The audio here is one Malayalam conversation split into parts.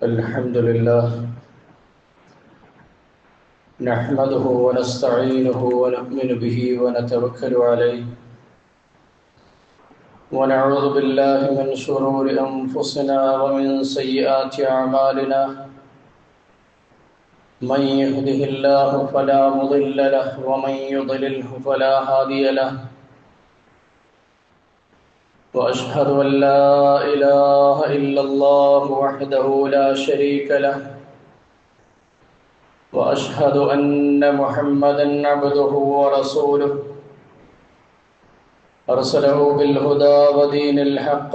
الحمد لله نحمده ونستعينه ونؤمن به ونتوكل عليه ونعوذ بالله من شرور أنفسنا ومن سيئات أعمالنا من يهده الله فلا مضل له ومن يضلله فلا هادي له وأشهد أن لا إله إلا الله وحده لا شريك له وأشهد أن محمدًا عبده ورسوله أرسله بالهدى ودين الحق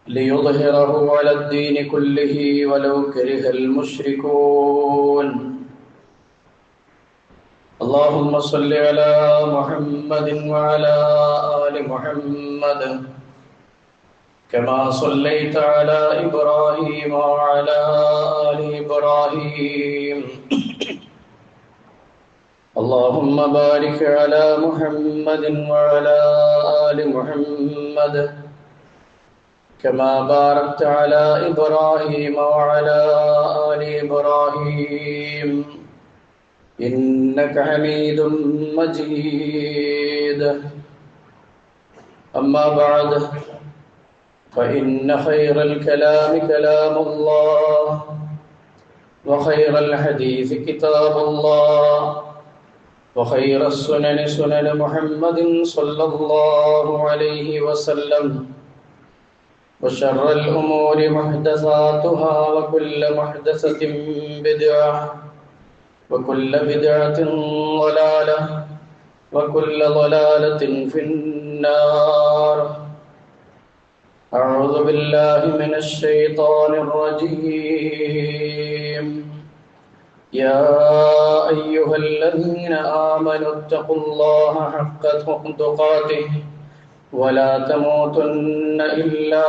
ليظهره على الدين كله ولو كره المشركون اللهم صل على محمد وعلى آل محمد كما صليت على إبراهيم وعلى آل إبراهيم اللهم بارك على محمد وعلى آل محمد كما باركت على إبراهيم وعلى آل إبراهيم إنك حميد مجيد أما بعد فإن خير الكلام كلام الله وخير الحديث كتاب الله وخير السنن سنن محمد صلى الله عليه وسلم وشر الأمور محدثاتها وكل محدثة بدعة وكل بدعة ضلالة وكل ضلالة في النار أعوذ بالله من الشيطان الرجيم يا أيها الذين آمنوا اتقوا الله حق تقاته ولا تموتن إلا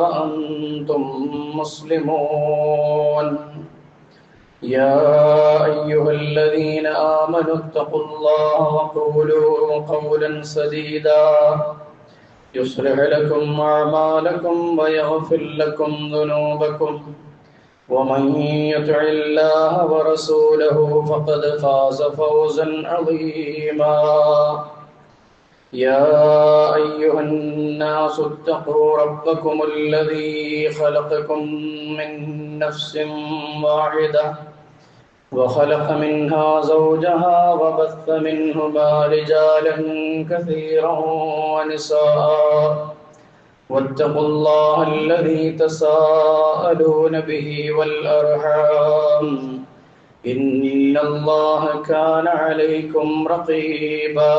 وأنتم مسلمون يا أيها الذين آمنوا اتقوا الله وقولوا قولا سديدا يصلح لكم أعمالكم ويغفر لكم ذنوبكم ومن يطع الله ورسوله فقد فاز فوزا عظيما يا أيها الناس اتقوا ربكم الذي خلقكم من نفس واحدة وخلق منها زوجها وبث منهما رجالا كثيرا ونساء واتقوا الله الذي تساءلون به والأرحام إن الله كان عليكم رقيبا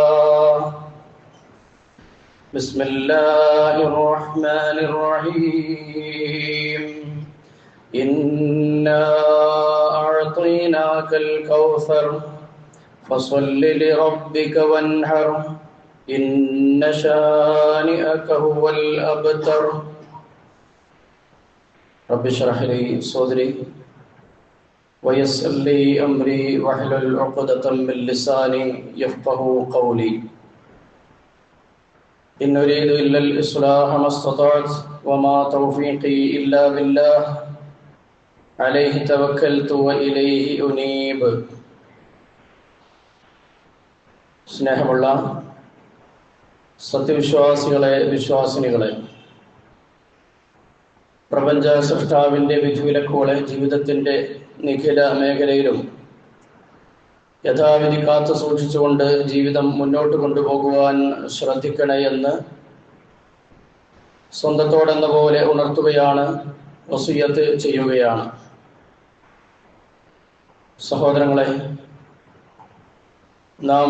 بسم الله الرحمن الرحيم إنا أعطيناك الكوثر فصل لربك وانحر إن شانئك هو الأبتر رب اشرح لي صدري ويسر لي أمري واحلل عقدة من لساني يفقهوا قولي إن أريد إلا الإصلاح ما استطعت وما توفيقي إلا بالله عليه توكلت وإليه أنيب സ്നേഹമുള്ള സത്യവിശ്വാസികളെ വിശ്വാസിനികളെ, പ്രപഞ്ച സൃഷ്ടാവിൻ്റെ വിധിവിലക്കുകളെ ജീവിതത്തിൻ്റെ നിഖില മേഖലയിലും യഥാവിധി കാത്തു സൂക്ഷിച്ചുകൊണ്ട് ജീവിതം മുന്നോട്ട് കൊണ്ടുപോകുവാൻ ശ്രദ്ധിക്കണേ എന്ന് സ്വന്തത്തോടെന്ന പോലെ ഉണർത്തുകയാണ്, വസിയ്യത്ത് ചെയ്യുകയാണ്. സഹോദരങ്ങളെ, നാം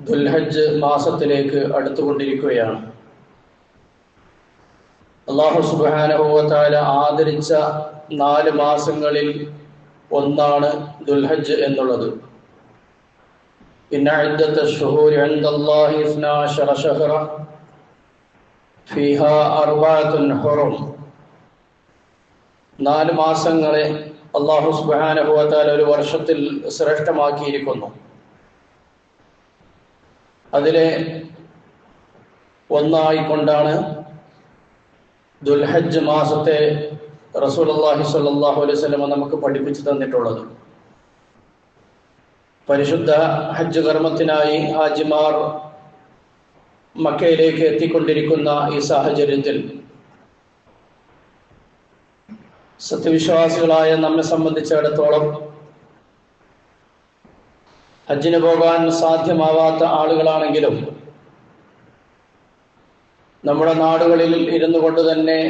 ദുൽഹജ്ജ് മാസത്തിലേക്ക് അടുത്തുകൊണ്ടിരിക്കുകയാണ്. അല്ലാഹു സുബ്ഹാനഹു വ തആല ആദരിച്ച 4 മാസങ്ങളിൽ ഒന്നാണ് ദുൽഹജ്ജ് എന്നുള്ളത്. ഇന്ന ഇദ്ദത ശുഹൂരി ഇൻദല്ലാഹി 12 ശഹറ ഫീഹാ അർബഅത്തുൻ ഹുറും. 4 മാസങ്ങളെ അല്ലാഹു സുബ്ഹാനഹു വ തആല ഒരു വർഷത്തിൽ ശ്രേഷ്ഠമാക്കിയിരിക്കുന്നു. അതിലെ ഒന്നായിക്കൊണ്ടാണ് ദുൽഹജ്ജ് മാസത്തെ റസൂലുള്ളാഹി സ്വല്ലല്ലാഹു അലൈഹി വസല്ലം നമുക്ക് പഠിപ്പിച്ചു തന്നിട്ടുള്ളത്. പരിശുദ്ധ ഹജ്ജ് കർമ്മത്തിനായി ഹാജിമാർ മക്കയിലേക്ക് എത്തിക്കൊണ്ടിരിക്കുന്ന ഈ സാഹചര്യത്തിൽ സത്യവിശ്വാസികളായ നമ്മെ സംബന്ധിച്ചിടത്തോളം ഹജ്ജിന് പോകാൻ സാധ്യമാവാത്ത ആളുകളാണെങ്കിലും നമ്മുടെ നാടുകളിൽ ഇരുന്നു കൊണ്ട് തന്നെ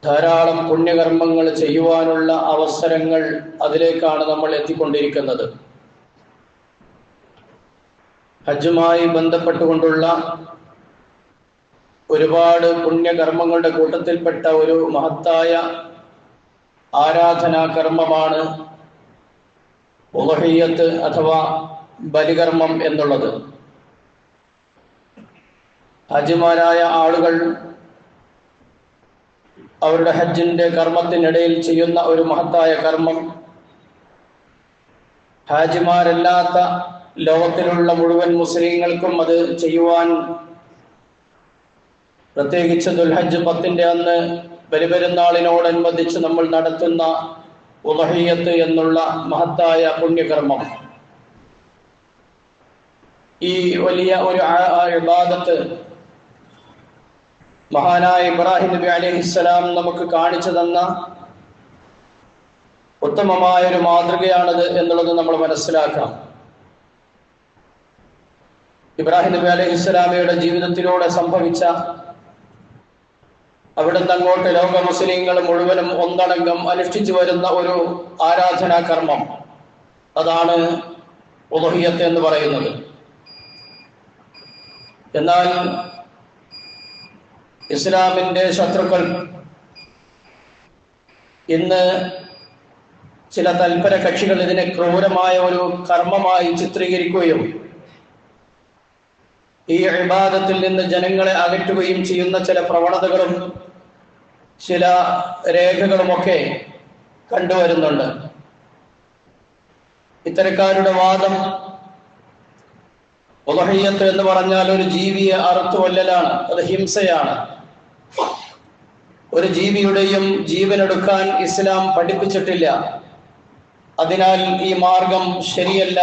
ധാരാളം പുണ്യകർമ്മങ്ങൾ ചെയ്യുവാനുള്ള അവസരങ്ങൾ അതിലേക്കാണ് നമ്മൾ എത്തിക്കൊണ്ടിരിക്കുന്നത്. ഹജ്ജുമായി ബന്ധപ്പെട്ടുകൊണ്ടുള്ള ഒരുപാട് പുണ്യകർമ്മങ്ങളുടെ കൂട്ടത്തിൽപ്പെട്ട ഒരു മഹത്തായ ആരാധനാ കർമ്മമാണ് ഉളഹിയ്യത്ത് അഥവാ ബലികർമ്മം എന്നുള്ളത്. ഹാജിമാരായ ആളുകൾ അവരുടെ ഹജ്ജിന്റെ കർമ്മത്തിനിടയിൽ ചെയ്യുന്ന ഒരു മഹത്തായ കർമ്മം ഹാജിമാരല്ലാത്ത ലോകത്തിലുള്ള മുഴുവൻ മുസ്ലിങ്ങൾക്കും അത് ചെയ്യുവാൻ, പ്രത്യേകിച്ച് ദുൽഹജ്ജ് 10 അന്ന് ബലിപെരുന്നാളിനോടനുബന്ധിച്ച് നമ്മൾ നടത്തുന്ന ഉളഹിയ്യത്ത് എന്നുള്ള മഹത്തായ പുണ്യകർമ്മം, ഈ വലിയ ഒരു ഇബാദത്ത് മഹാനായ ഇബ്രാഹിം നബി അലൈഹിസ്സലാം നമുക്ക് കാണിച്ചു തന്ന ഉത്തമമായ ഒരു മാതൃകയാണത് എന്നുള്ളത് നമ്മൾ മനസ്സിലാക്കാം. ഇബ്രാഹിം നബി അലൈഹിസ്സലാമയുടെ ജീവിതത്തിലൂടെ സംഭവിച്ച, അവിടുന്ന് അങ്ങോട്ട് ലോക മുസ്ലിങ്ങൾ മുഴുവനും ഒന്നടങ്കം അനുഷ്ഠിച്ചു വരുന്ന ഒരു ആരാധനാ കർമ്മം, അതാണ് ഉളഹിയ്യത്ത് എന്ന് പറയുന്നത്. എന്നാൽ ഇസ്ലാമിന്റെ ശത്രുക്കൾ ഇന്ന് ചില തൽപര കക്ഷികൾ ഇതിനെ ക്രൂരമായ ഒരു കർമ്മമായി ചിത്രീകരിക്കുകയും ഈ ഇബാദത്തിൽ നിന്ന് ജനങ്ങളെ അകറ്റുകയും ചെയ്യുന്ന ചില പ്രവണതകളും ചില രേഖകളുമൊക്കെ കണ്ടുവരുന്നുണ്ട്. ഇത്തരക്കാരുടെ വാദം ഉളഹിയ്യത്ത് എന്ന് പറഞ്ഞാൽ ഒരു ജീവിയെ അറുത്തു കൊല്ലലാണ്, അത് ഹിംസയാണ്. ഒരു ജീവിയുടെയും ജീവനെടുക്കാൻ ഇസ്ലാം പഠിപ്പിച്ചിട്ടില്ല, അതിനാൽ ഈ മാർഗം ശരിയല്ല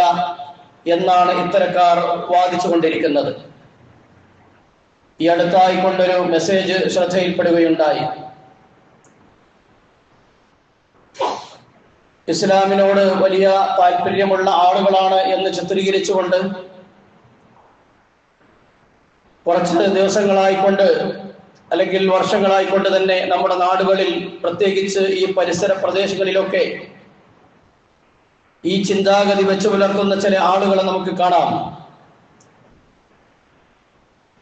എന്നാണ് ഇത്തരക്കാർ വാദിച്ചുകൊണ്ടിരിക്കുന്നത്. ഈ അടുത്തായിക്കൊണ്ടൊരു മെസ്സേജ് ശ്രദ്ധയിൽപ്പെടുകയുണ്ടായി. ഇസ്ലാമിനോട് വലിയ താല്പര്യമുള്ള ആളുകളാണ് എന്ന് ചിത്രീകരിച്ചുകൊണ്ട് കുറച്ച് ദിവസങ്ങളായിക്കൊണ്ട് അല്ലെങ്കിൽ വർഷങ്ങളായിക്കൊണ്ട് തന്നെ നമ്മുടെ നാടുകളിൽ, പ്രത്യേകിച്ച് ഈ പരിസര പ്രദേശങ്ങളിലൊക്കെ ഈ ചിന്താഗതി വെച്ച് പുലർത്തുന്ന ചില ആളുകളെ നമുക്ക് കാണാം.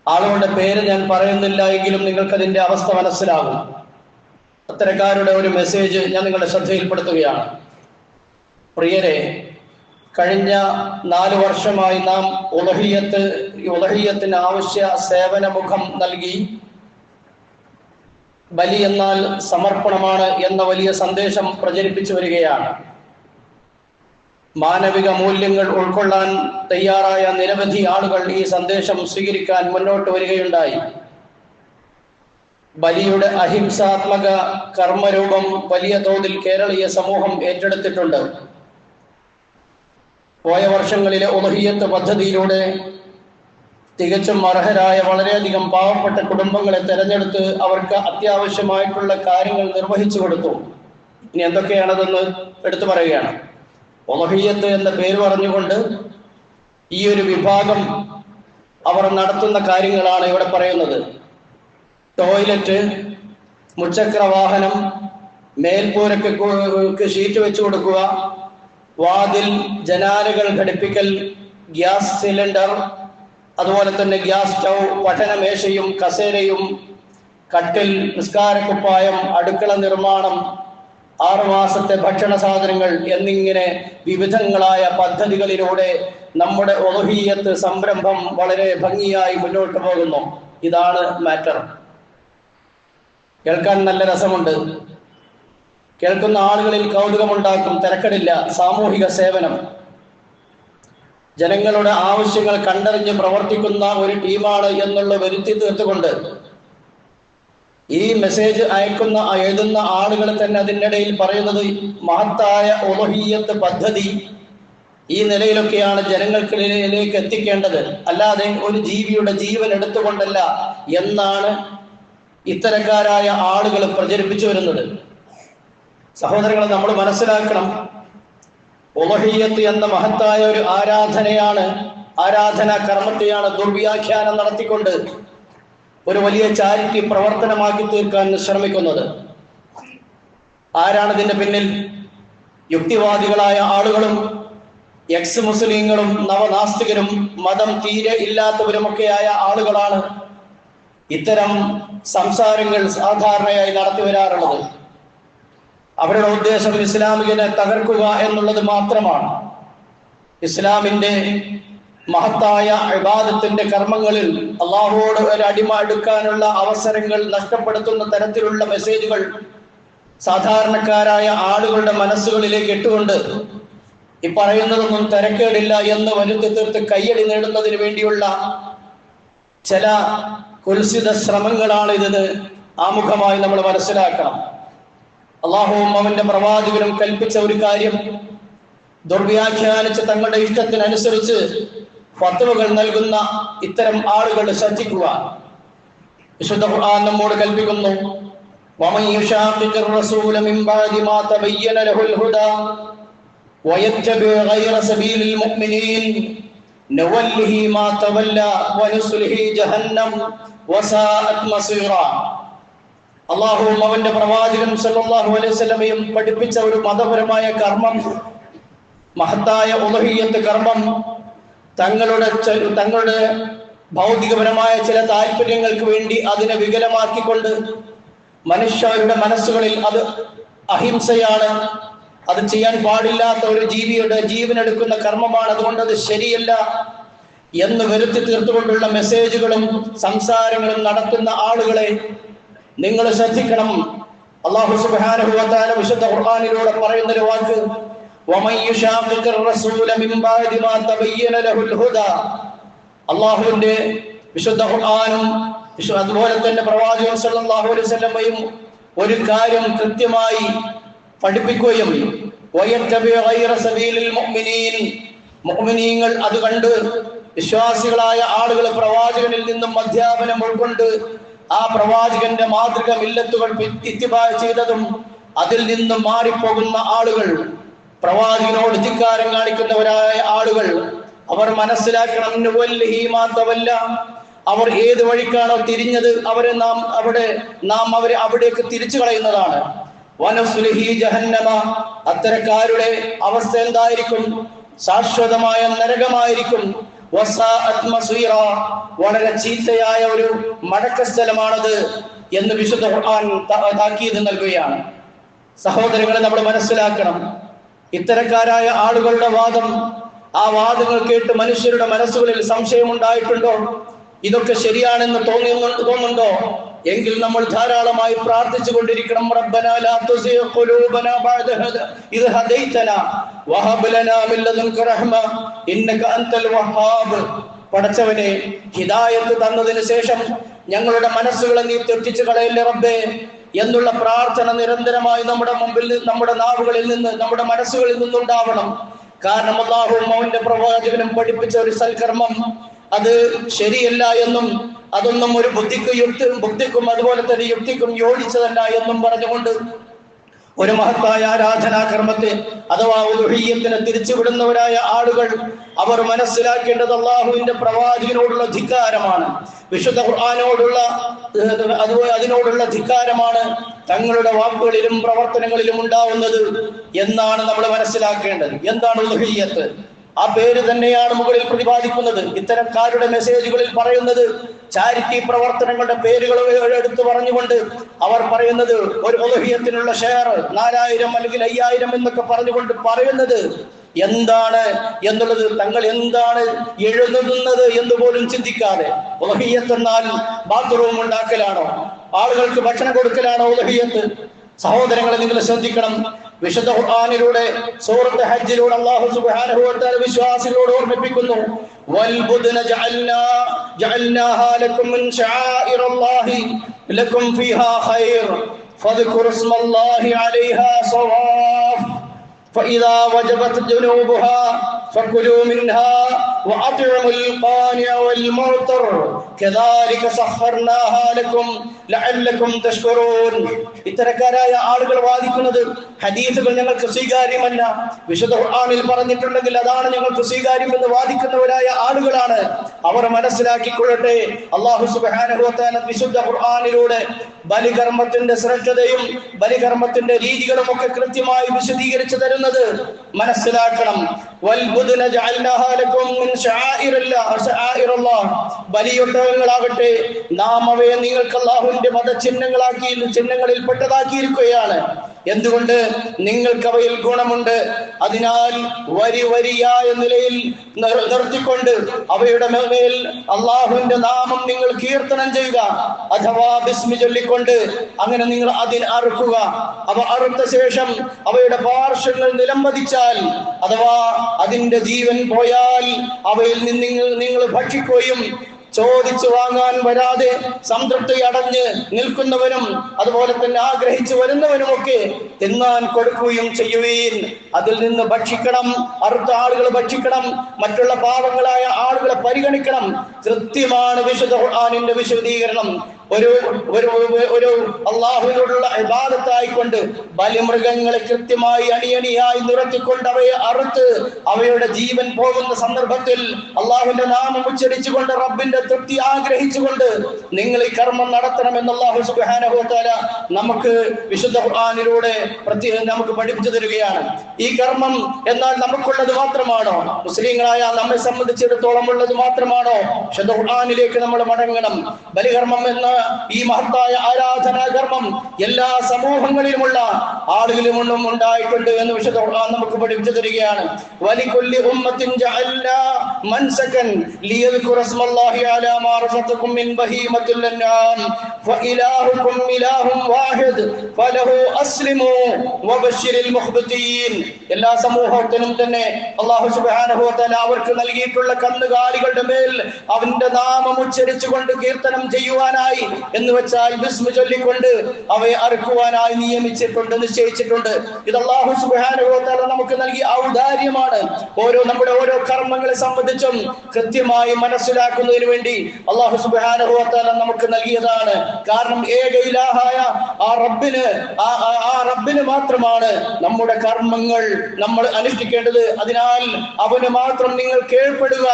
ആളുകളുടെ പേര് ഞാൻ പറയുന്നില്ല എങ്കിലും നിങ്ങൾക്കതിന്റെ അവസ്ഥ മനസ്സിലാകും. അത്തരക്കാരുടെ ഒരു മെസ്സേജ് ഞാൻ നിങ്ങളുടെ ശ്രദ്ധയിൽപ്പെടുത്തുകയാണ്. പ്രിയരെ, കഴിഞ്ഞ 4 വർഷമായി നാം ഉളഹിയ്യത്തിന് ആവശ്യ സേവന മുഖം നൽകി ബലി എന്നാൽ സമർപ്പണമാണ് എന്ന വലിയ സന്ദേശം പ്രചരിപ്പിച്ചു വരികയാണ്. മാനവിക മൂല്യങ്ങൾ ഉൾക്കൊള്ളാൻ തയ്യാറായ നിരവധി ആളുകൾ ഈ സന്ദേശം സ്വീകരിക്കാൻ മുന്നോട്ട് വരികയുണ്ടായി. ബലിയുടെ അഹിംസാത്മക കർമ്മരൂപം വലിയ തോതിൽ കേരളീയ സമൂഹം ഏറ്റെടുത്തിട്ടുണ്ട്. പോയ വർഷങ്ങളിലെ ഉളഹിയ്യത്ത് പദ്ധതിയിലൂടെ തികച്ചും അർഹരായ വളരെയധികം പാവപ്പെട്ട കുടുംബങ്ങളെ തെരഞ്ഞെടുത്ത് അവർക്ക് അത്യാവശ്യമായിട്ടുള്ള കാര്യങ്ങൾ നിർവഹിച്ചു കൊടുത്തു. ഇനി എന്തൊക്കെയാണതെന്ന് എടുത്തു പറയുകയാണ്. ഉളഹിയ്യത്ത് എന്ന പേര് പറഞ്ഞുകൊണ്ട് ഈ ഒരു വിഭാഗം അവർ നടത്തുന്ന കാര്യങ്ങളാണ് ഇവിടെ പറയുന്നത്. ടോയ്ലറ്റ്, മുച്ചക്ര വാഹനം, മേൽക്കൂരക്ക് ഷീറ്റ് വെച്ചു കൊടുക്കുക, വാതിൽ ജനാലകൾ ഘടിപ്പിക്കൽ, ഗ്യാസ് സിലിണ്ടർ, അതുപോലെ തന്നെ ഗ്യാസ് സ്റ്റൗ, പഠനമേശയും കസേരയും, കട്ടിൽ, നിസ്കാരക്കുപ്പായം, അടുക്കള നിർമ്മാണം, 6 മാസത്തെ ഭക്ഷണ സാധനങ്ങൾ എന്നിങ്ങനെ വിവിധങ്ങളായ പദ്ധതികളിലൂടെ നമ്മുടെ ഉളഹിയ്യത്ത് സംരംഭം വളരെ ഭംഗിയായി മുന്നോട്ട് പോകുന്നു. ഇതാണ് മാറ്റർ. കേൾക്കാൻ നല്ല രസമുണ്ട്, കേൾക്കുന്ന ആളുകളിൽ കൗതുകമുണ്ടാക്കും, തിരക്കടില്ല. സാമൂഹിക സേവനം, ജനങ്ങളുടെ ആവശ്യങ്ങൾ കണ്ടറിഞ്ഞ് പ്രവർത്തിക്കുന്ന ഒരു ടീമാണ് എന്നുള്ള വരുത്തി തീർത്തുകൊണ്ട് ഈ മെസ്സേജ് എഴുതുന്ന ആളുകൾ തന്നെ അതിനിടയിൽ പറയുന്നത് മഹത്തായ ഉളുഹിയ്യത്ത് പദ്ധതി ഈ നിലയിലൊക്കെയാണ് ജനങ്ങൾക്കിടയിലേക്ക് എത്തിക്കേണ്ടത്, അല്ലാതെ ഒരു ജീവിയുടെ ജീവൻ എടുത്തുകൊണ്ടല്ല എന്നാണ് ഇത്തരക്കാരായ ആളുകൾ പ്രചരിപ്പിച്ചു വരുന്നത്. സഹോദരങ്ങളെ, നമ്മൾ മനസ്സിലാക്കണം, ഉളുഹിയ്യത്ത് എന്ന മഹത്തായ ഒരു ആരാധനാ കർമ്മത്തെയാണ് ദുർവ്യാഖ്യാനം നടത്തിക്കൊണ്ട് ഒരു വലിയ ചാരിറ്റി പ്രവർത്തനമാക്കി തീർക്കാൻ ശ്രമിക്കുന്നത്. ആരാണ് ഇതിന്റെ പിന്നിൽ? യുക്തിവാദികളായ ആളുകളും എക്സ് മുസ്ലിങ്ങളും നവനാസ്തികരും മതം തീരെ ഇല്ലാത്തവരുമൊക്കെയായ ആളുകളാണ് ഇത്തരം സംസാരങ്ങൾ സാധാരണയായി നടത്തി വരാറുള്ളത്. അവരുടെ ഉദ്ദേശം ഇസ്ലാമിനെ തകർക്കുക എന്നുള്ളത് മാത്രമാണ്. ഇസ്ലാമിന്റെ മഹത്തായ ഇബാദത്തിന്റെ കർമ്മങ്ങളിൽ അള്ളാഹുവോട് ഒരു അടിമ എടുക്കാനുള്ള അവസരങ്ങൾ നഷ്ടപ്പെടുത്തുന്ന തരത്തിലുള്ള മെസ്സേജുകൾ സാധാരണക്കാരായ ആളുകളുടെ മനസ്സുകളിലേക്ക് ഇട്ടുകൊണ്ട് ഈ പറയുന്നതൊന്നും തരക്കേടില്ല എന്ന് വരുത്തി തീർത്ത് കയ്യടി നേടുന്നതിന് വേണ്ടിയുള്ള ചില കുൽസിത ശ്രമങ്ങളാണ് ഇതെന്ന് ആമുഖമായി നമ്മൾ മനസ്സിലാക്കണം. അള്ളാഹുവും അവന്റെ പ്രവാചകനും കൽപ്പിച്ച ഒരു കാര്യം ദുർവ്യാഖ്യാനിച്ച് തങ്ങളുടെ ഇഷ്ടത്തിനനുസരിച്ച് ഫത്വകൾ നൽകുന്ന ഇത്തരം ആളുകൾ ശ്രദ്ധിക്കുക. വിശുദ്ധ ഖുർആൻ നമ്മോട് കൽപ്പിക്കുന്നു, വമൻ യുശാഖിഖിർ റസൂല മിൻ ബഅദി മാ തബയ്യന ലഹുൽ ഹുദാ വയത്തബി ഗൈറ സബീലിൽ മുഅ്മിനീൻ നവല്ലിഹി മാ തവല്ല വനുസ്ലിഹി ജഹന്നം വസാഅത് മസീറാ. അള്ളാഹുവും അവന്റെ പ്രവാചകൻ സല്ലല്ലാഹു അലൈഹി വസല്ലമയും പഠിപ്പിച്ച ഒരു മതപരമായ കർമ്മം, മഹത്തായ ഉളുഹിയ്യത്ത് കർമ്മം, തങ്ങളുടെ ഭൗതികപരമായ ചില താല്പര്യങ്ങൾക്ക് വേണ്ടി അതിനെ വികലമാക്കിക്കൊണ്ട് മനുഷ്യരുടെ മനസ്സുകളിൽ അത് അഹിംസയാണ്, അത് ചെയ്യാൻ പാടില്ലാത്ത ഒരു ജീവിയുടെ ജീവനെടുക്കുന്ന കർമ്മമാണ്, അതുകൊണ്ട് അത് ശരിയല്ല എന്ന് വരുത്തി തീർത്തുകൊണ്ടുള്ള മെസ്സേജുകളും സംസാരങ്ങളും നടത്തുന്ന ആളുകളെ നിങ്ങൾ ശ്രദ്ധിക്കണം. അല്ലാഹു സുബ്ഹാനഹു വ തആല വിശുദ്ധ ഖുർആനിലൂടെ പറയുന്ന ഒരു വാക്ക്, വമൻ യുശാഖിഖിർ റസൂല മിൻ ബഅദി മാ തബയ്യന ലഹുൽ ഹുദാ. അല്ലാഹുവിന്റെ വിശുദ്ധ ഖുർആനും അതുപോലെ തന്നെ പ്രവാചകൻ സല്ലല്ലാഹു അലൈഹി വസല്ലമയും ഒരു കാര്യം കൃത്യമായി പഠിപ്പിക്കുകയും വയത്തബി ഗൈറ സബീലിൽ മുഅ്മിനീൻ, മുഅ്മിനീങ്ങൾ അത് കണ്ട് വിശ്വാസികളായ ആളുകൾ പ്രവാചകനിൽ നിന്നും അധ്യാപനം ഉൾക്കൊണ്ട് ആ പ്രവാചകന്റെ മാതൃക മില്ലത്തുകൾ ഇത്തിബാ ചെയ്തതും അതിൽ നിന്നും മാറിപ്പോകുന്ന ആളുകൾ, പ്രവാചകനോട് ധിക്കാരം കാണിക്കുന്നവരായ ആളുകൾ, അവർ മനസ്സിലാക്കണം, അവർ ഏത് വഴിക്കാണോ തിരിഞ്ഞത് നാം അവരെ അവിടേക്ക് തിരിച്ചു കളയുന്നതാണ്. വനസ്ലിഹി ജഹന്നമ, അത്തരക്കാരുടെ അവസ്ഥ എന്തായിരിക്കും? ശാശ്വതമായ നരകമായിരിക്കും. വസാഅത് മസീറ, വളരെ ചീത്തയായ ഒരു മടക്ക സ്ഥലമാണത് എന്ന് വിശുദ്ധ ഖുർആൻ താക്കീത് നൽകുകയാണ്. സഹോദരങ്ങളെ, നമ്മൾ മനസ്സിലാക്കണം, ഇത്തരക്കാരായ ആളുകളുടെ വാദം, ആ വാദങ്ങൾ കേട്ട് മനുഷ്യരുടെ മനസ്സുകളിൽ സംശയമുണ്ടായിട്ടുണ്ടോ? ഇതൊക്കെ ശരിയാണെന്ന് തോന്നുന്നുണ്ടോ? എങ്കിൽ നമ്മൾ ധാരാളമായി പ്രാർത്ഥിച്ചു കൊണ്ടിരിക്കണം. റബ്ബനാ ലാ തുസിഗ് ഖുലൂബനാ ബഅദ ഇദ് ഹദൈതനാ വഹബ് ലനാ മിൻ ലദുൻക റഹ്മ ഇന്നക അൻതൽ വഹ്ഹാബ്. പടച്ചവനെ, ഹിദായത്ത് തന്നതിന് ശേഷം ഞങ്ങളുടെ മനസ്സുകളെ നീ തെറ്റിച്ചു കളയല്ലേ റബ്ബേ എന്നുള്ള പ്രാർത്ഥന നിരന്തരമായി നമ്മുടെ മുമ്പിൽ, നമ്മുടെ നാവുകളിൽ നിന്ന്, നമ്മുടെ മനസ്സുകളിൽ നിന്നുണ്ടാവണം. കാരണം അല്ലാഹുവും അവന്റെ പ്രവാചകനും പഠിപ്പിച്ച ഒരു സൽക്കർമ്മം അത് ശരിയല്ല എന്നും അതൊന്നും ഒരു ബുദ്ധിക്കും അതുപോലെ തന്നെ യുക്തിക്കും യോജിച്ചതല്ല എന്നും പറഞ്ഞുകൊണ്ട് ഒരു മഹത്തായ ആരാധനാകർമ്മത്തെ അഥവാ ഉലുഹിയ്യത്തിനെ തിരിച്ചുവിടുന്നവരായ ആളുകൾ അവർ മനസ്സിലാക്കേണ്ടത് അള്ളാഹുവിന്റെ പ്രവാചകനോടുള്ള ധിക്കാരമാണ്, വിശുദ്ധ ഖുർആനോടുള്ള അതിനോടുള്ള ധിക്കാരമാണ് തങ്ങളുടെ വാക്കുകളിലും പ്രവർത്തനങ്ങളിലും ഉണ്ടാവുന്നത് എന്നാണ് നമ്മൾ മനസ്സിലാക്കേണ്ടത്. എന്താണ് ഉലുഹിയ്യത്ത്? ആ പേര് തന്നെയാണ് മുകളിൽ പ്രതിപാദിക്കുന്നത്. ഇത്തരക്കാരുടെ മെസ്സേജുകളിൽ പറയുന്നത് ചാരിറ്റി പ്രവർത്തനങ്ങളുടെ പേരുകൾ എടുത്തു പറഞ്ഞുകൊണ്ട് അവർ പറയുന്നത് ഒരു ഉലുഹിയ്യത്തിനുള്ള ഷെയർ 4000 അല്ലെങ്കിൽ 5000 എന്നൊക്കെ പറഞ്ഞുകൊണ്ട് പറയുന്നത് എന്താണ് എന്നുള്ളത്, തങ്ങൾ എന്താണ് എഴുതുന്നത് എന്ന് പോലും ചിന്തിക്കാതെ. ഉലുഹിയ്യത്ത് എന്നാൽ ബാത്റൂം ഉണ്ടാക്കലാണോ? ആളുകൾക്ക് ഭക്ഷണം കൊടുക്കലാണോ ഉലുഹിയ്യത്ത്? സഹോദരങ്ങളെ, നിങ്ങൾ ശ്രദ്ധിക്കണം, വിശുദ്ധ ഖുർആനിലൂടെ സൂറത്ത് ഹജ്ജിലൂടെ അല്ലാഹു സുബ്ഹാനഹു വ തആല വിശ്വാസികളോട് ഓർമ്മിപ്പിക്കുന്നു, വൽബുദ്ന ജഅൽനാഹാ ലക്കും മിൻ ശആഇറല്ലാഹി ലക്കും ഫീഹാ ഖൈർ ഫദ്കുറു ഇസ്മല്ലാഹി അലൈഹാ സവാഫ് فإذا وجبت جنوبها فكلوا منها وأطعموا القانع والمعتر كذلك سخرناها لكم لعلكم تشكرون. ഇത്തരക്കാരായ ആളുകൾ വാദിക്കുന്നത് ഹദീസുകൾ ഞങ്ങൾക്ക് സ്വീകാര്യമല്ല, വിശുദ്ധ ഖുർആനിൽ പറഞ്ഞിട്ടുണ്ടെങ്കിൽ അതാണ് ഞങ്ങൾക്ക് സ്വീകാര്യമെന്ന് വാദിക്കുന്നവരായ ആളുകളാണ്. അവർ മനസ്സിലാക്കിക്കൊള്ളട്ടെ, അല്ലാഹു സുബ്ഹാനഹു വ തആല വിശുദ്ധ ഖുർആനിലൂടെ ബലികർമ്മത്തിന്റെ ശ്രദ്ധയും ബലികർമ്മത്തിന്റെ രീതികളും ഒക്കെ കൃത്യമായി വിശദീകരിച്ചു തരുന്നത് മനസ്സിലാക്കണം. വൽബുദ്ന ജഅൽനാഹാ ലക്കും മിൻ ശആഇറല്ലാഹ്, ബലിയൊട്ടകങ്ങളാകട്ടെ നാം അവയെ നിങ്ങൾക്ക് അല്ലാഹുവിന്റെ മതചിഹ്നങ്ങളാക്കി ചിഹ്നങ്ങളിൽ പെട്ടതാക്കിയിരിക്കുകയാണ്. എന്തുകൊണ്ട്? നിങ്ങൾക്ക് അവയിൽ ഗുണമുണ്ട്. അതിനാൽ വരിയായ നിലയിൽ നിർത്തിക്കൊണ്ട് അവയുടെ മേൽ അള്ളാഹുവിന്റെ നാമം നിങ്ങൾ കീർത്തനം ചെയ്യുക, അഥവാ ബിസ്മി ചൊല്ലിക്കൊണ്ട് അങ്ങനെ നിങ്ങൾ അതിന് അറുക്കുക. അവ അറുത്ത ശേഷം അവയുടെ പാർശ്വങ്ങൾ നിലംപതിച്ചാൽ അഥവാ അതിന്റെ ജീവൻ പോയാൽ അവയിൽ നിന്ന് നിങ്ങൾ ഭക്ഷിക്കുകയും ചോദിച്ചു വാങ്ങാൻ വരാതെ സംതൃപ്തി അടഞ്ഞ് നിൽക്കുന്നവനും അതുപോലെ തന്നെ ആഗ്രഹിച്ചു വരുന്നവനുമൊക്കെ തിന്നാൻ കൊടുക്കുകയും ചെയ്യുവീൻ. അതിൽ നിന്ന് ഭക്ഷിക്കണം, അറുത്ത ആളുകൾ ഭക്ഷിക്കണം, മറ്റുള്ള പാവങ്ങളായ ആളുകളെ പരിഗണിക്കണം. കൃത്യമാണ് വിശുദ്ധ ഖുർആനിന്റെ വിശദീകരണം. ഒരു അള്ളാഹുവിനോടുള്ള ഇബാദത്തായിക്കൊണ്ട് ബലിമൃഗങ്ങളെ കൃത്യമായി അണിയണിയായി നിറത്തിക്കൊണ്ട് അവയെ അറുത്ത് അവയുടെ ജീവൻ പോകുന്ന സന്ദർഭത്തിൽ അള്ളാഹുവിന്റെ നാമം ഉച്ചരിച്ചുകൊണ്ട് റബ്ബിന്റെ തൃപ്തി ആഗ്രഹിച്ചുകൊണ്ട് നിങ്ങൾ ഈ കർമ്മം നടത്തണമെന്ന് അല്ലാഹു സുബ്ഹാനഹു വ തആല നമുക്ക് വിശുദ്ധ ഖുർആനിലൂടെ നമുക്ക് പഠിപ്പിച്ചു തരികയാണ്. ഈ കർമ്മം എന്നാൽ നമുക്കുള്ളത് മാത്രമാണോ? മുസ്ലിങ്ങളായ നമ്മെ സംബന്ധിച്ചിടത്തോളം ഉള്ളത് മാത്രമാണോ? വിശുദ്ധ ഖുർആനിലേക്ക് നമ്മൾ മടങ്ങണം. ബലികർമ്മം എന്ന ഈ മഹത്തായ ആരാധനാ കർമ്മം എല്ലാ സമൂഹങ്ങളിലുമുള്ള ആളുകളിലും ഉണ്ടായിട്ടുണ്ട് എന്ന് വിശുദ്ധ ഖുർആൻ നമുക്ക് പഠിപ്പിച്ചു തരികയാണ്. വലികുല്ലി ഉമ്മത്തിൻ ജഅൽനാ മൻസകൻ ലിയദ്കുറ ഇസ്മല്ലാഹി അലാ മാ റസഖകും മിൻ ബഹീമത്തിൽ അൻആം ഫഇലാഹുകും ഇലാഹും വാഹിദ് ഫലഹു അസ്ലിമു വബശ്ശിരിൽ മുഖ്ബിതീൻ. എല്ലാ സമൂഹത്തിനും തന്നെ അല്ലാഹു സുബ്ഹാനഹു വ തആല അവർക്ക് നൽകിയിട്ടുള്ള കന്നുകാലികളുടെ മേൽ അവന്റെ നാമം ഉച്ചരിച്ചുകൊണ്ട് കീർത്തനം ചെയ്യുവാനായി എന്ന് വെച്ചാൽ ബിസ്മി ചൊല്ലിക്കൊണ്ട് അവയെ അറുക്കുവാനായി നിശ്ചയിച്ചിട്ടുണ്ട്. ഇത് അല്ലാഹു സുബ്ഹാനഹു വ തആല നമുക്ക് നൽകിയ ഔദാര്യമാണ്. നമ്മുടെ ഓരോ കർമ്മങ്ങളെ സംബന്ധിച്ചും കൃത്യമായി മനസ്സിലാക്കുന്നതിന് വേണ്ടി അല്ലാഹു സുബ്ഹാനഹു വ തആല നമുക്ക് നൽകിയതാണ്. കാരണം ഏക ഇലാഹായ ആ റബ്ബിന് മാത്രമാണ് നമ്മുടെ കർമ്മങ്ങൾ നമ്മൾ അനുഷ്ഠിക്കേണ്ടത്. അതിനാൽ അവന് മാത്രം നിങ്ങൾ കീഴ്പ്പെടുക.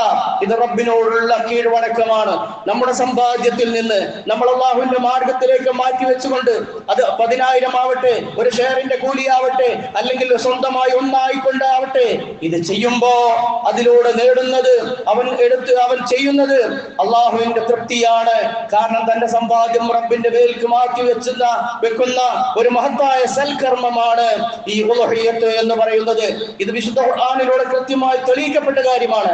ഇത് റബ്ബിനോടുള്ള കീഴ്വണക്കമാണ്. നമ്മുടെ സമ്പാദ്യത്തിൽ നിന്ന് നമ്മൾ അല്ലാഹുവിന്റെ മാർഗത്തിലേക്ക് മാറ്റി വെച്ചുകൊണ്ട് അത് 10,000 ആവട്ടെ, ഒരു ഷെയറിന്റെ കൂലിയാവട്ടെ, അല്ലെങ്കിൽ സ്വന്തമായി ഒന്നായിക്കൊണ്ടാവട്ടെ, ഇത് ചെയ്യുമ്പോ അതിലൂടെ നേടുന്നത് അവൻ ചെയ്യുന്നത് അല്ലാഹുവിന്റെ തൃപ്തിയാണ്. കാരണം തന്റെ സമ്പാദ്യം റബ്ബിന്റെ മേൽക്ക് മാറ്റി വെക്കുന്ന ഒരു മഹത്തായ സൽക്കർമ്മമാണ് ഈ ഉളുഹിയ്യത്ത് എന്ന് പറയുന്നത്. ഇത് വിശുദ്ധ ഖുർആനിലൂടെ കൃത്യമായി തെളിയിക്കപ്പെട്ട കാര്യമാണ്.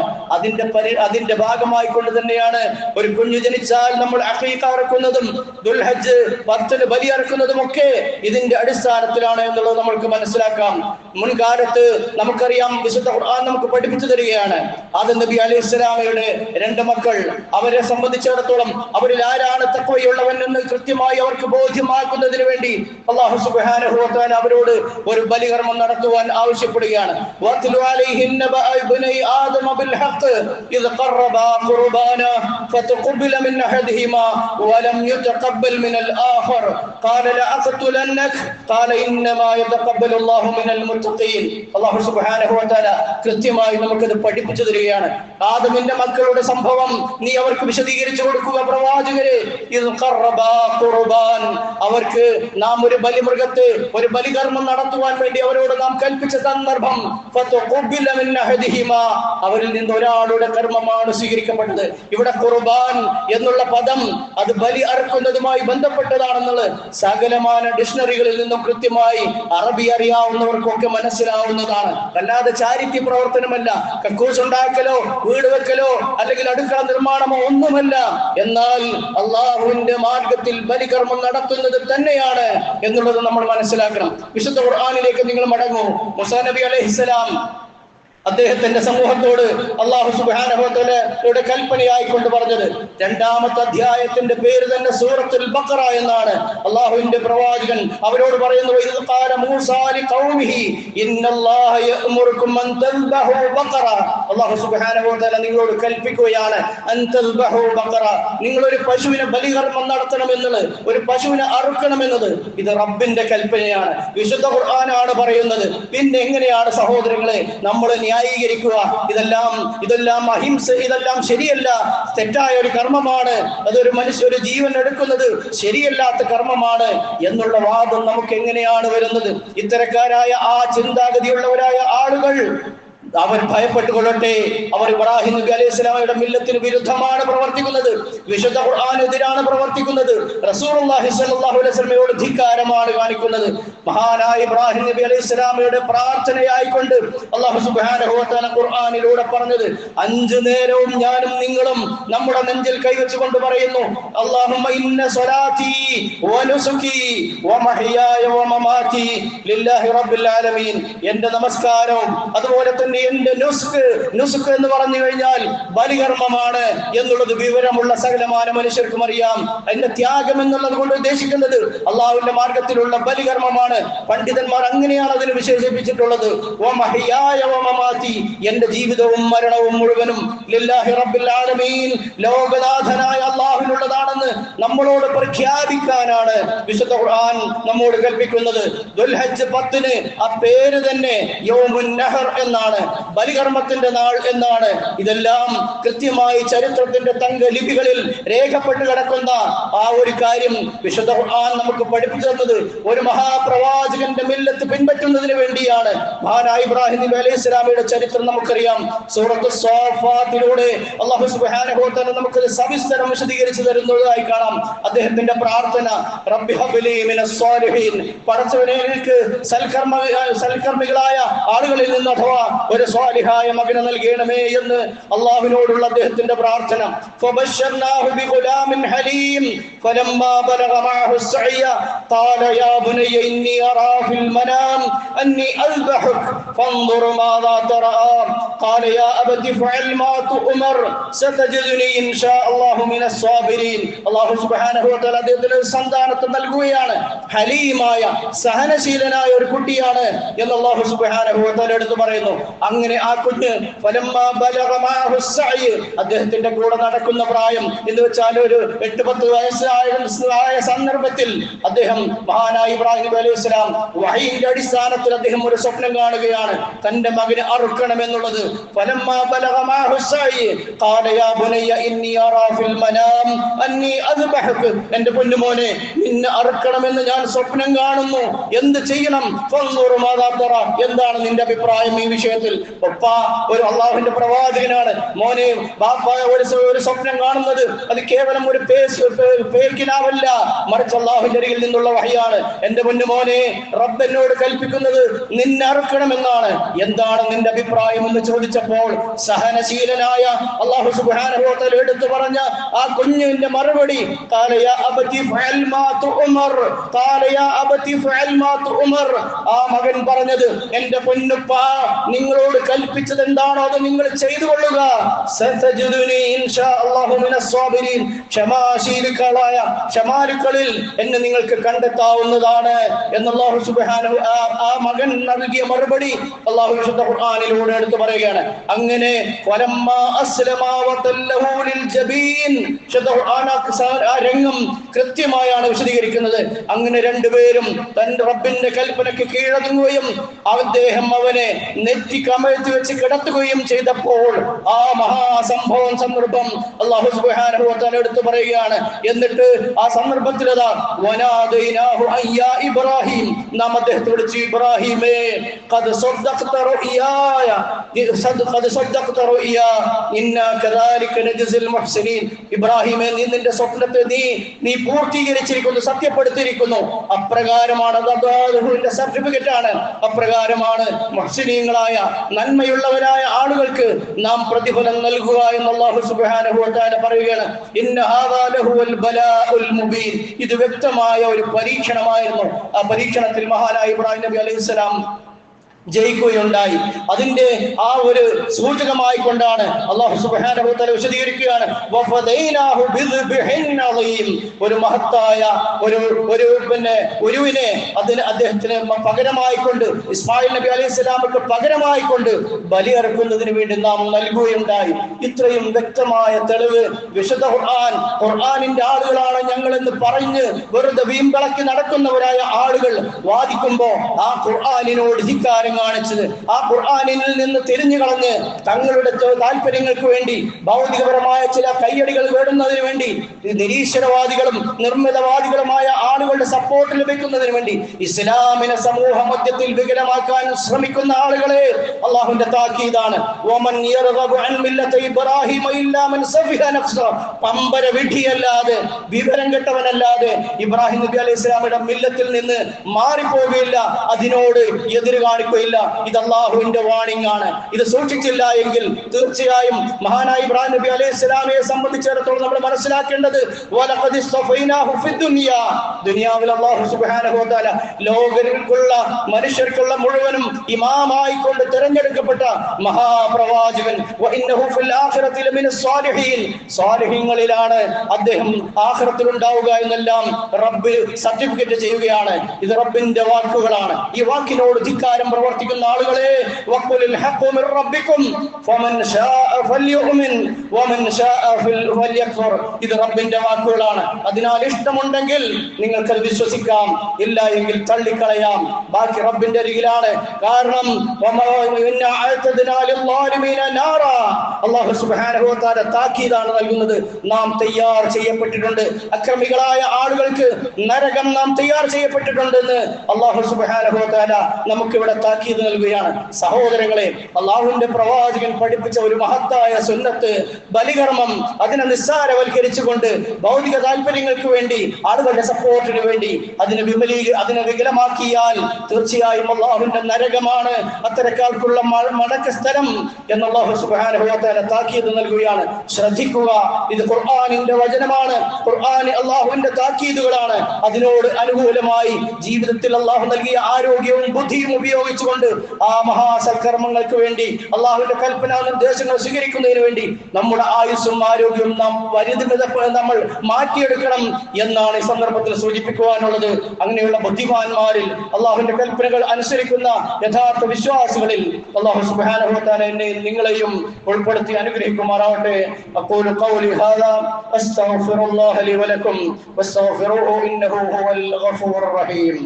അതിന്റെ ഭാഗമായി കൊണ്ട് തന്നെയാണ് ഒരു കുഞ്ഞു ജനിച്ചാൽ നമ്മൾ അഖീഖ അറുക്കുന്നതും ദുൽഹജ്ജ് 10 ബലി അറുക്കുന്നതും ഒക്കെ ഇതിന്റെ അടിസ്ഥാനത്തിലാണ് എന്നുള്ളത് നമ്മൾക്ക് മനസ്സിലാക്കാം. മുൻകാലത്ത് നമുക്കറിയാം, വിശുദ്ധ ഖുർആൻ നമുക്ക് പഠിപ്പിച്ചു തരികയാണ്. ആദം നബി അലൈഹിസ്സലാമയുടെ 2 മക്കൾ, അവരെ സംബന്ധിച്ചിടത്തോളം അവരിൽ ആരാണ് തഖ്വയുള്ളവൻ എന്ന് കൃത്യമായി അവർക്ക് ബോധ്യമാക്കുന്നതിന് വേണ്ടി അല്ലാഹു സുബ്ഹാനഹു വ തആല അവരോട് ഒരു ബലികർമ്മം നടത്തുവാൻ ആവശ്യപ്പെടുകയാണ്. വത്ലു അലൈഹിൻ നബഅ ഇബ്നൈ ആദമ ബിൽ ഹഖ് ഇദ് ഖറബാ ഖുർബാന ഫതഖബ്ബല മിൻ അഹദിഹിമാ വലം യുതഖബ്ബൽ മിൻ അൽ ആഖർ ഖാല ലഅഖ്തുലന്നക ഖാല ഇന്നമാ യതഖബ്ബലു അല്ലാഹു മിനൽ മുത്തഖീൻ. അല്ലാഹു സുബ്ഹാനഹു വ തആല കൃത്യമായി നമുക്കത് പഠിപ്പിച്ചു തരികയാണ്. ആദമിന്റെ മക്കളുടെ സംഭവം നീ അവർക്ക് വിശദീകരിച്ചു കൊടുക്കുക പ്രവാചകരെ. ഇദ് ഖറബാ ഖുർബാൻ, അവർക്ക് നാം ഒരു ബലിമൃഗത്തെ, ഒരു ബലികർമ്മം നടത്തുവാൻ വേണ്ടി അവരോട് നാം കൽപ്പിച്ച സന്ദർഭം ഫതഖബ്ബല മിൻ അഹദിഹിമാ, അവരിൽ നിന്ന് ഒരാളുടെ കർമ്മമാണ് സ്വീകരിക്കപ്പെട്ടത്. ഇവിടെ ഖുർബാൻ എന്നുള്ള പദം അത് ബലി അറുക്കുന്നതുമായി ബന്ധപ്പെട്ടതാണെന്നുള്ളത് സകലമാന ഡിക്ഷണറികളിൽ നിന്നും കൃത്യമായി അറബി അറിയാവുന്നവർക്കൊക്കെ മനസ്സിലാവുന്നതാണ്. അല്ലാതെ ചാരിറ്റി പ്രവർത്തനമല്ല, കക്കൂസ് ഉണ്ടാക്കലോ വീട് വെക്കലോ അല്ലെങ്കിൽ അടുക്കള നിർമ്മാണമോ ഒന്നുമല്ല. എന്നാൽ അള്ളാഹുവിന്റെ മാർഗത്തിൽ ബലികർമ്മം നടത്തുന്നത് തന്നെയാണ് എന്നുള്ളത് നമ്മൾ മനസ്സിലാക്കണം. വിശുദ്ധ ഖുർആനിലേക്ക് നിങ്ങൾ മടങ്ങൂ. മൂസാ നബി അലൈഹിസ്സലാം അദ്ദേഹത്തിന്റെ സമൂഹത്തോട് അല്ലാഹു സുബ്ഹാനഹു വ തആലയുടെ കൽപ്പനയായിക്കൊണ്ട് പറഞ്ഞത് രണ്ടാമത്തെ അധ്യായത്തിന്റെ പേര് തന്നെ സൂറത്തുൽ ബഖറ എന്നാണ്. അല്ലാഹുവിന്റെ പ്രവാചകൻ അവരോട് പറയുന്നു, ഇദ് ഖാല മൂസാ ലിഖൗമിഹി ഇന്നല്ലാഹ യഅ്മുറുകും അൻ തദ്ബഹു ബഖറ. അല്ലാഹു സുബ്ഹാനഹു വ തആല നിങ്ങളോട് കൽപ്പിക്കുകയാണ്, അൻ തദ്ബഹു ബഖറ, നിങ്ങൾ ഒരു പശുവിനെ ബലികർമ്മം നടത്തണമെന്നുള്ളത്, ഒരു പശുവിനെ അറുക്കണമെന്നത് ഇത് റബ്ബിന്റെ കൽപ്പനയാണ്. വിശുദ്ധ ഖുർആനാണ് പറയുന്നത്. പിന്നെ എങ്ങനെയാണ് സഹോദരങ്ങളെ നമ്മൾ ന്യായീകരിക്കുക? ഇതെല്ലാം അഹിംസ, ഇതെല്ലാം ശരിയല്ല, തെറ്റായ ഒരു കർമ്മമാണ്, അതൊരു ഒരു ജീവൻ എടുക്കുന്നത് ശരിയല്ലാത്ത കർമ്മമാണ് എന്നുള്ള വാദം നമുക്ക് എങ്ങനെയാണ് വരുന്നത്? ഇത്തരക്കാരായ ആ ചിന്താഗതിയുള്ളവരായ ആളുകൾ അവർ ഭയപ്പെട്ടുകൊള്ളട്ടെ. അവർ ഇബ്രാഹിം നബി അലൈഹി സ്വലാമയുടെ മില്ലത്തിന് വിരുദ്ധമാണ് പ്രവർത്തിക്കുന്നത്, വിശുദ്ധ ഖുർആനെതിരാണ് പ്രവർത്തിക്കുന്നത്, റസൂലുള്ളാഹി സ്വല്ലല്ലാഹു അലൈഹി വസല്ലമയോട് ധിക്കാരമാണ് കാണിക്കുന്നത്. മഹാനായ ഇബ്രാഹിം നബി അലൈഹി സ്വലാമയുടെ പ്രാർത്ഥനയായിക്കൊണ്ട് അല്ലാഹു സുബ്ഹാനഹു വ തആല ഖുർആനിലൂടെ പറഞ്ഞത് 5 നേരവും ഞാനും നിങ്ങളും നമ്മുടെ നെഞ്ചിൽ കൈവച്ചുകൊണ്ട് പറയുന്നു, അല്ലാഹുമ്മ ഇന്ന സ്വലാത്തി വ നുസുകി വ മഹ്യായ വ മമാതി ലില്ലാഹി റബ്ബിൽ ആലമീൻ. എന്റെ നമസ്കാരവും അതുപോലെ തന്നെ എന്റെ നുസ്ക് എന്ന് പറഞ്ഞു കഴിഞ്ഞാൽ ബലികർമ്മമാണ് എന്നുള്ളത് വിവരമുള്ള സകലമാന മനുഷ്യർക്കും അറിയാം. എന്റെ ത്യാഗം എന്നുള്ളത് കൊണ്ട് ഉദ്ദേശിക്കുന്നത് അള്ളാഹുവിന്റെ മാർഗത്തിലുള്ള ബലികർമ്മമാണ്. പണ്ഡിതന്മാർ അങ്ങനെയാണ് അതിന് വിശേഷിപ്പിച്ചിട്ടുള്ളത്. എന്റെ ജീവിതവും മരണവും മുഴുവനും ലില്ലാഹി റബ്ബിൽ ആലമീൻ, ലോകനാഥനായ അള്ളാഹുവിനുള്ളതാണെന്ന് നമ്മളോട് പ്രഖ്യാപിക്കാനാണ് വിശുദ്ധ ഖുർആൻ നമ്മോട് കൽപ്പിക്കുന്നത്. ദുൽഹജ്ജ് 10 ആ പേര് തന്നെ യൗമുൻ നഹർ എന്നാണ്, ബലികർമ്മത്തിന്റെ നാൾ എന്നാണ്. ഇതെല്ലാം കൃത്യമായി ചരിത്രത്തിന്റെ തങ്ക ലിപികളിൽ രേഖപ്പെട്ട് കിടക്കുന്ന ആ ഒരു കാര്യം വിശുദ്ധ ഖുർആൻ നമുക്ക് പഠിപ്പിച്ചു തന്നത് ഒരു മഹാപ്രവാചകന്റെ മില്ലത്ത് പിൻപറ്റുന്നതിന് വേണ്ടിയാണ്. മഹാനായ ഇബ്രാഹിം നബി അലൈഹി സ്വലാമയുടെ ചരിത്രം നമുക്കറിയാം. സൂറത്ത് സ്വാഫാത്തിലൂടെ അല്ലാഹു സുബ്ഹാനഹു വ തആല നമുക്ക് സവിസ്തരം വിശദീകരിച്ചു തരുന്നതായി കാണാം. അദ്ദേഹത്തിന്റെ പ്രാർത്ഥന, റബ്ബി ഹബ്ലി മിനസ് സ്വാലിഹീൻ, പടച്ചവനെ എനിക്ക് സൽക്കർമ്മികളായ ആളുകളിൽ നിന്ന് അഥവാ ഒരു സ്വാലിഹായ മകനെ നൽകണമേ എന്ന് അല്ലാഹുവിനോടുള്ള അദ്ദേഹത്തിന്റെ പ്രാർത്ഥന. ഫബശർനാഹു ബിഗുലാമിൻ ഹലീം ഫലമ്മാ ബലഗ മഅഹു السعي قال يا بني إني أرى في المنام أني أذبحك فانظر ماذا ترى قال يا أبت افعل ما تؤمر ستجدني إن شاء الله من الصابرين. അല്ലാഹു സുബ്ഹാനഹു വ തആല അദ്ദേഹത്തിന് സന്താനത്തെ നൽകുകയാണ്. ഹലീമായ സഹനശീലനായ ഒരു കുട്ടിയാണ് എന്ന് അല്ലാഹു സുബ്ഹാനഹു വ തആല എടുത്തു പറയുന്നു. അങ്ങനെ ആ കുഞ്ഞ് ഫലമ്മാ ബലഗ മഅഹു السعي, അദ്ദേഹത്തിന്റെ കൂടെ നടക്കുന്ന പ്രായം എന്ന് വെച്ചാൽ ഒരു 8-10 വയസ്സായ സന്ദർഭത്തിൽ അദ്ദേഹം മഹാനായ ഇബ്രാഹിം നബി അലൈഹി സ്വലാം വഹയിന്റെ അടിസ്ഥാനത്തിൽ അദ്ദേഹം ഒരു സ്വപ്നം കാണുകയാണ്, തന്റെ മകനെ അറുക്കണമെന്നുള്ളത്. ഫലമ്മാ ബലഗ മഅഹു السعي قال يا بني إني أرى في المنام أني أذبحك, എന്റെ പൊന്നുമോനെ നിന്നെ അറുക്കണമെന്ന് ഞാൻ സ്വപ്നം കാണുന്നു, എന്ത് ചെയ്യണം? ഫൻദുർ മാദാ തറ, എന്താണ് നിന്റെ അഭിപ്രായം ഈ വിഷയത്തിൽ? ഒപ്പ ഒരു അള്ളാഹുവിന്റെ പ്രവാചകനാണ്. മോനെ, ബാപ്പ ഒരു സ്വപ്നം കാണുന്നത് അത് കേവലം ഒരു പേർക്കിനാവല്ല, മറിച്ച് അള്ളാഹുവിന്റെ അരികിൽ നിന്നുള്ള വഹയാണ്. എന്റെ പൊന്നുമോനെ, റബ്ബ് എന്നോട് കൽപ്പിക്കുന്നത് നിന്നെ അറുക്കണമെന്നാണ്, എന്താണ് നിന്റെ അഭിപ്രായം എന്ന് ചോദിച്ചപ്പോൾ സഹനശീലനായ അല്ലാഹു സുബ്ഹാനഹു വ തആല എടുത്തു പറഞ്ഞ ആ കുഞ്ഞിന്റെ മറുപടി, ഖാല യാ അബതി ഫഅൽ മാ തുഉമർ, ഖാല യാ അബതി ഫഅൽ മാ തുഉമർ. ആ മകൻ പറഞ്ഞത്, എന്റെ പൊന്നുപ്പ, നിങ്ങളോട് കൽപ്പിച്ചത് എന്താണോ അത് നിങ്ങൾ ചെയ്തു കൊള്ളുക. സതജിദുനി ഇൻഷാ അല്ലാഹു മിനസ് സ്വാബിരീൻ, ക്ഷമാലുക്കളിൽ എന്നെ നിങ്ങൾക്ക് കണ്ടെത്താവുന്നതാണ് എന്ന് അല്ലാഹു സുബ്ഹാനഹു ആ മകൻ നൽകിയ മറുപടി അല്ലാഹു വിശുദ്ധ ഖുർആനിലൂടെ എടുത്തു പറയുകയാണ്. അങ്ങനെ ഫലമ്മാ അസ്ലമാ വതല്ലഹു ലിൽ ജബീൻ, ആ രംഗം കൃത്യമായാണ് വിശദീകരിക്കുന്നത്. അങ്ങനെ രണ്ടുപേരും തന്റെ റബ്ബിന്റെ കൽപ്പനയ്ക്ക് കീഴടങ്ങുകയും അദ്ദേഹം അവനെ നെറ്റി കമഴ്ത്തി വെച്ച് കിടത്തുകയും ചെയ്തപ്പോൾ ആ മഹാസംഭവം സന്ദർഭം അല്ലാഹു സുബ്ഹാനഹു വ തആല എടുത്തു പറയുകയാണ്. എന്നിട്ട് ആ സന്ദർഭത്തിൽ വനാദൈനാഹു അയ്യാ ഇബ്രാഹിം, നാം അദ്ദേഹത്തെ വിളിച്ചു, ഇബ്രാഹിമേ ഖദ് സദ്ദഖ്ത റുയായ ഖദ് സദ്ദഖ്ത റുയാ ഇന്നാ കദാലിക നജ്സിൽ മുഹ്സിനീൻ. ഇബ്രാഹിമേ, നീ നിന്റെ സ്വപ്നത്തെ നീ പൂർത്തീകരിച്ചിരിക്കുന്നു, സത്യപ്പെടുത്തിയിരിക്കുന്നു. അപ്രകാരമാണ് അല്ലാഹുവിന്റെ സർട്ടിഫിക്കറ്റ് ആണ്. അപ്രകാരമാണ് മുഹ്സിനീങ്ങളായ നന്മയുള്ളവരായ ആളുകൾക്ക് നാം പ്രതിഫലം നൽകുക എന്ന് അല്ലാഹു സുബ്ഹാനഹു വ തആല പറയുകയാണ്. ഇന്ന ഹാദാ ലഹുൽ ബലാഉൽ മുബീൻ. ഇത് വ്യക്തമായ ഒരു പരീക്ഷണമായിരുന്നു. ആ പരീക്ഷണത്തിൽ മഹാനായ ഇബ്രാഹിം നബി അലൈഹിസ്സലാം ജയിക്കുകയുണ്ടായി. അതിന്റെ ആ ഒരു സൂചകമായി കൊണ്ടാണ് അല്ലാഹു സുബ്ഹാനഹു വ തആല വിശദീകരിക്കുകയാണ്, വഫദൈനാഹു ബിദ്ബിഹിൻ അളീം. ഒരു മഹത്തായ ഒരുവിനെ അദ്ദേഹത്തിന് പകരമായി കൊണ്ട്, ഇസ്മായിൽ നബി അലൈഹി സ്വലാമക്ക് പകരമായി കൊണ്ട് ബലിയറുക്കുന്നതിന് വേണ്ടി നാം നൽകുകയുണ്ടായി. ഇത്രയും വ്യക്തമായ തെളിവ് വിശുദ്ധ ഖുർആനിന്റെ ആളുകളാണ് ഞങ്ങൾ എന്ന് പറഞ്ഞ് വെറുതെ വീമ്പിളക്കി നടക്കുന്നവരായ ആളുകൾ വാദിക്കുമ്പോ ആ ഖുർആനിനോട് ധിക്കാരം കാണിച്ചത്, ആ ഖുർആനിൽ നിന്ന് തിരിഞ്ഞു കളഞ്ഞ് തങ്ങളുടെ താല്പര്യങ്ങൾക്ക് വേണ്ടി ഭൗതികപരമായ ചില കയ്യടികൾ വേടുന്നതിന് വേണ്ടി നിരീശ്വരവാദികളും നിർമ്മിതവാദികളുമായ ആളുകളുടെ സപ്പോർട്ട് ലഭിക്കുന്നതിന് വേണ്ടി ഇസ്ലാമിനെ സമൂഹ മധ്യത്തിൽ വികലമാക്കാൻ ശ്രമിക്കുന്ന ആളുകളെ അള്ളാഹുവിന്റെ താക്കീതാണ്. പമ്പര വിഡ്ഢിയല്ലാതെ, വിവരം കെട്ടവനല്ലാതെ ഇബ്രാഹിം നബി അലൈഹി സ്വലാമിയുടെ മില്ലത്തിൽ നിന്ന് മാറിപ്പോവുകയില്ല, അതിനോട് എതിര് കാണിക്കുകയില്ല. ഇത് അള്ളാഹുവിന്റെ വാണിംഗ് ആണ്. ഇത് സൂക്ഷിച്ചില്ല എങ്കിൽ തീർച്ചയായും മഹാനായ ഇബ്രാഹിം നബി അലൈഹി സ്വലാമയെ സംബന്ധിച്ചിടത്തോളം നമ്മൾ മനസ്സിലാക്കേണ്ടത്, ദുനിയാവിൽ അല്ലാഹു സുബ്ഹാനഹു വ തആല ലോകർക്കുള്ള മനുഷ്യർക്കുള്ള മുഴുവനും ഇമാമായി കൊണ്ട് തിരഞ്ഞെടുക്കപ്പെട്ട മഹാപ്രവാചകൻ, സ്വാലിഹീങ്ങളിലാണ് അദ്ദേഹം ആഖിറത്തിൽ ഉണ്ടാവുക എന്നെല്ലാം റബ്ബ് സർട്ടിഫിക്കറ്റ് ചെയ്യുകയാണ്. ഇത് റബ്ബിന്റെ വാക്കുകളാണ്. ഈ വാക്കിനോട് ധിക്കാരം പ്രവർത്തിക്കുന്ന ആളുകളെ, വഖുലിൽ ഹഖ്ഖു മിർ റബ്ബിക്കും ഫമൻ ശാഅ ഫൽയുമിൻ വമൻ ശാഅ ഫൽയക്ഫുർ. ഇത് റബ്ബിന്റെ വാക്കുകളാണ്. അതിനാൽ ഇഷ്ടമുണ്ടെങ്കിൽ നിങ്ങൾക്ക് വിശ്വസിക്കാം, ഇല്ല എങ്കിൽ തള്ളിക്കളയാം. ബാക്കി റബ്ബിന്റെ അരികിലാണ്. കാരണം അല്ലാഹു സുബ്ഹാനഹു വ തആല താക്കീതാണ് നൽകുന്നത്. നാം തയ്യാർ ചെയ്യപ്പെട്ടിട്ടുണ്ട്, അക്രമികളായ ആളുകൾക്ക് നരകം നാം തയ്യാർ ചെയ്യപ്പെട്ടിട്ടുണ്ടെന്ന് അല്ലാഹു സുബ്ഹാനഹു വ തആല നമുക്കിവിടെ താക്കീത് നൽകുകയാണ്. സഹോദരങ്ങളെ, അല്ലാഹുവിന്റെ പ്രവാചകൻ പഠിപ്പിച്ച ഒരു മഹത്തായ സുന്നത്ത് ബലികർമ്മം, അതിനെ നിസ്സാരവൽക്കരിച്ചുകൊണ്ട് ഭൗതിക താല്പര്യങ്ങൾക്ക് വേണ്ടി, ആളുകളുടെ സപ്പോർട്ടിന് വേണ്ടി അതിനെ വികലമാക്കിയാൽ തീർച്ചയായും അല്ലാഹുവിന്റെ നരകമാണ് അത്തരക്കാർക്കുള്ള മടക്ക സ്ഥലം എന്ന് അല്ലാഹു സുബ്ഹാനഹു വ തആല താക്കീത് നൽകുകയാണ്. ശ്രദ്ധിക്കുക, ഇത് ഖുർആനിന്റെ വചനമാണ്, ഖുർആൻ അല്ലാഹുവിന്റെ താക്കീതുകളാണ്. അതിനോട് അനുകൂലമായി ജീവിതത്തിൽ അല്ലാഹു നൽകിയ ആരോഗ്യവും ബുദ്ധിയും ഉപയോഗിച്ചുകൊണ്ട് ആ മഹാസൽക്കർമ്മങ്ങൾക്ക് വേണ്ടി, അല്ലാഹുവിന്റെ കൽപ്പന നിർദ്ദേശങ്ങൾ സ്വീകരിക്കുന്നതിന് വേണ്ടി നമ്മുടെ ആയുസ്സും ആരോഗ്യവും നമ്മൾ മാറ്റിയെടുക്കണം എന്നാണ് ഈ സന്ദർഭത്തിൽ സൂചിപ്പിക്കുവാനുള്ളത്. അങ്ങനെയുള്ള ബുദ്ധിമാന്മാരിൽ, അല്ലാഹുവിന്റെ കൽപ്പനകൾ അനുസരിക്കുന്ന യഥാർത്ഥ വിശ്വാസികളിൽ അല്ലാഹു സുബ്ഹാനഹു വ തആല എന്നെ നിങ്ങളെയും ഉൾപ്പെടുത്തി അനുഗ്രഹിക്കുമാറാവട്ടെ. അഖൂലു ഖൗലി ഹാദാ അസ്തഗ്ഫിറുല്ലാഹ ലി വലക്കും വസ്തഗ്ഫിറൂഹു ഇന്നഹു ഹുവൽ ഗഫൂറുർ റഹീം.